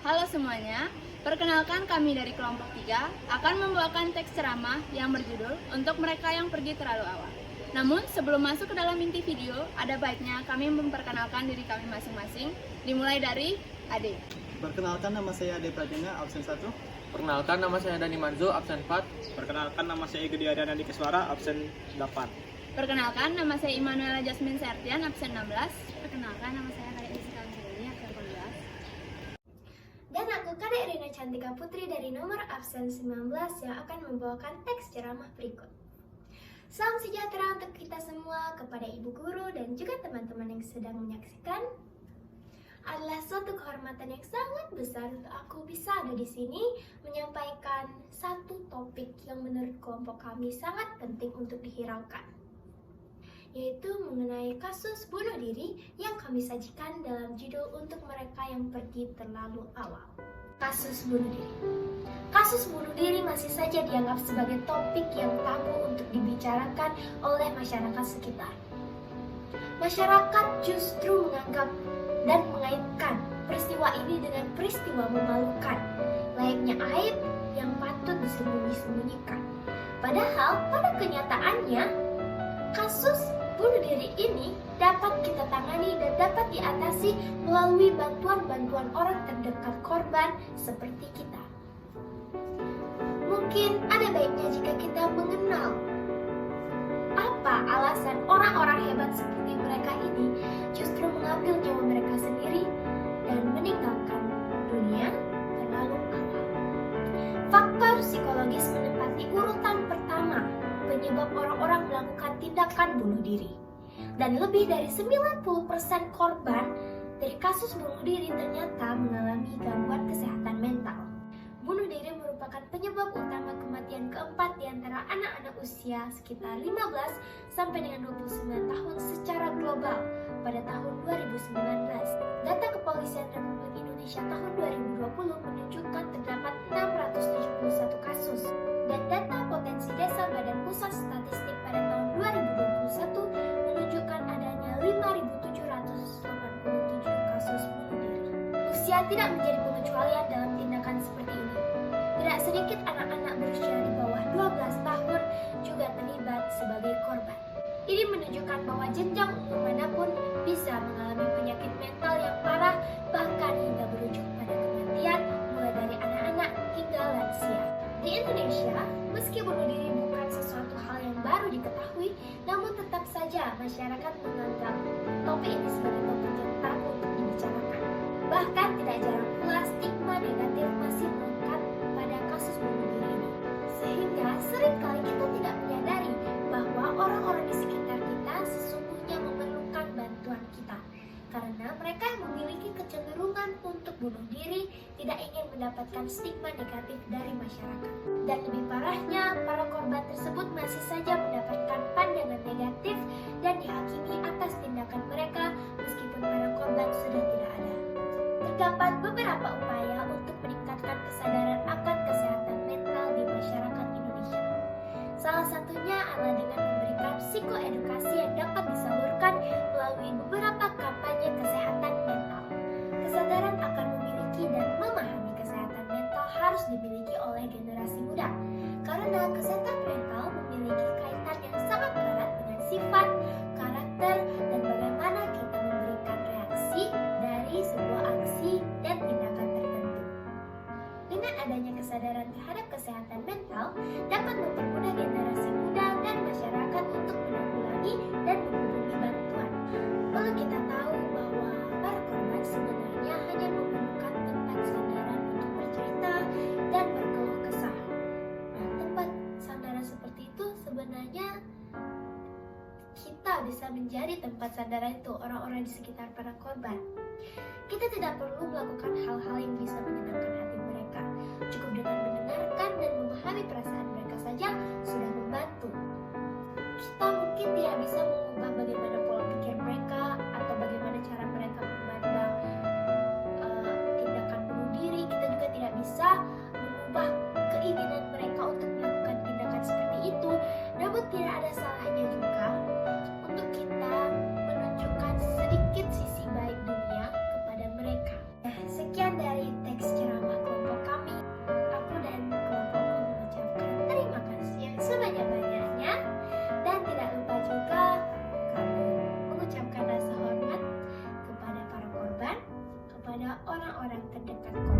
Halo semuanya, perkenalkan kami dari kelompok 3 akan membawakan teks ceramah yang berjudul Untuk Mereka Yang Pergi Terlalu Awal. Namun sebelum masuk ke dalam inti video, ada baiknya kami memperkenalkan diri kami masing-masing, dimulai dari Ade. Perkenalkan, nama saya Ade Pradana, absen 1. Perkenalkan, nama saya Dani Manzo, absen 4. Perkenalkan, nama saya Gede Adana Dikeswara, absen 8. Perkenalkan, nama saya Immanuela Jasmine Sertian, absen 16. Perkenalkan, nama saya Kade Isra Angelini, absen 14. Dan aku Kade Irina Cantika Putri dari nomor absen 19 yang akan membawakan teks ceramah berikut. Salam sejahtera untuk kita semua, kepada ibu guru dan juga teman-teman yang sedang menyaksikan. Adalah suatu kehormatan yang sangat besar untuk aku bisa ada di sini menyampaikan satu topik yang menurut kelompok kami sangat penting untuk dihiraukan, yaitu mengenai kasus bunuh diri yang kami sajikan dalam judul Untuk Mereka Yang Pergi Terlalu Awal. Kasus bunuh diri. Kasus bunuh diri masih saja dianggap sebagai topik yang tabu untuk dibicarakan oleh masyarakat sekitar. Masyarakat justru menganggap dan mengaitkan peristiwa ini dengan peristiwa memalukan, layaknya aib yang patut disembunyi-sembunyikan. Padahal pada kenyataannya, kasus bunuh diri ini dapat kita tangani dan dapat diatasi melalui bantuan-bantuan orang terdekat korban seperti kita. Mungkin ada baiknya jika kita mengenal apa alasan orang-orang hebat seperti mereka ini justru mengambil nyawa mereka sendiri dan meninggalkan dunia terlalu awal. Faktor psikologis menempati urutan pertama penyebab orang-orang melakukan tindakan bunuh diri. Dan lebih dari 90% korban dari kasus bunuh diri ternyata mengalami gangguan kesehatan mental. Bunuh diri merupakan penyebab utama kematian keempat di antara anak-anak usia sekitar 15 sampai dengan 29 tahun secara global pada tahun 2019. Data Kepolisian Republik Indonesia tahun 2020 menunjukkan terdapat 671 kasus, dan data potensi desa Badan Pusat Statistik pada tahun 2021 menunjukkan adanya 5.787 kasus bunuh diri. Usia tidak menjadi pengecualian dalam tindakan seperti ini. Tidak sedikit anak-anak berusia di bawah 12 tahun juga terlibat sebagai korban. Ini menunjukkan bahwa jenjang umur manapun bisa mengalami penyakit mental yang parah, bahkan hingga berujung pada kematian, mulai dari anak-anak hingga lansia. Di Indonesia, meski bunuh diri bukan sesuatu hal yang baru diketahui, namun tetap saja masyarakat menganggap topik ini sebagai topik yang tabu untuk dibicarakan. Bahkan tidak jarang pula stigma negatif masih melekat pada kasus bunuh diri ini. Sehingga seringkali kita tidak menyadari bahwa orang-orang di sekitar kita sesungguhnya memerlukan bantuan kita. Karena mereka yang memiliki kecenderungan untuk bunuh diri tidak ingin mendapatkan stigma negatif dari masyarakat. Dan lebih parahnya, para korban tersebut masih saja mendapatkan pandangan negatif dan dihakimi atas tindakan mereka meskipun para korban sudah tidak ada. Terdapat beberapa upaya untuk meningkatkan kesadaran akan kesehatan mental di masyarakat Indonesia. Salah satunya adalah dengan memberikan psikoedukasi yang dapat disalurkan melalui beberapa kampanye kesehatan mental. Kesadaran akan memiliki dan memahami kesehatan mental harus dimiliki oleh generasi muda, karena kesehatan mental memiliki kaitan yang sangat erat dengan sifat, karakter, dan bagaimana kita memberikan reaksi dari sebuah aksi dan tindakan tertentu. Dengan adanya kesadaran terhadap kesehatan mental dapat mempermudah generasi muda dan masyarakat untuk menanggulangi dan menghubungi bantuan. Perlu kita tahu bahwa para korban sebenarnya hanya memerlukan tempat sandaran untuk bercerita dan berkeluh kesah. Nah, tempat sandaran seperti itu sebenarnya kita bisa menjadi tempat sandaran itu orang-orang di sekitar para korban. Kita tidak perlu melakukan hal-hal yang bisa menyenangkan hati mereka. Cukup dengan mendengarkan dan memahami perasaan mereka saja sudah membantu. Kita mungkin tidak bisa mengubah bagaimana pola pikir mereka atau bagaimana cara mereka memandang tindakan bunuh diri. Kita juga tidak bisa mengubah keinginan mereka untuk melakukan tindakan seperti itu. Namun tidak ada salahnya juga untuk kita menunjukkan sedikit sisi baik dunia kepada mereka. Nah, sekian dari teks orang terdekat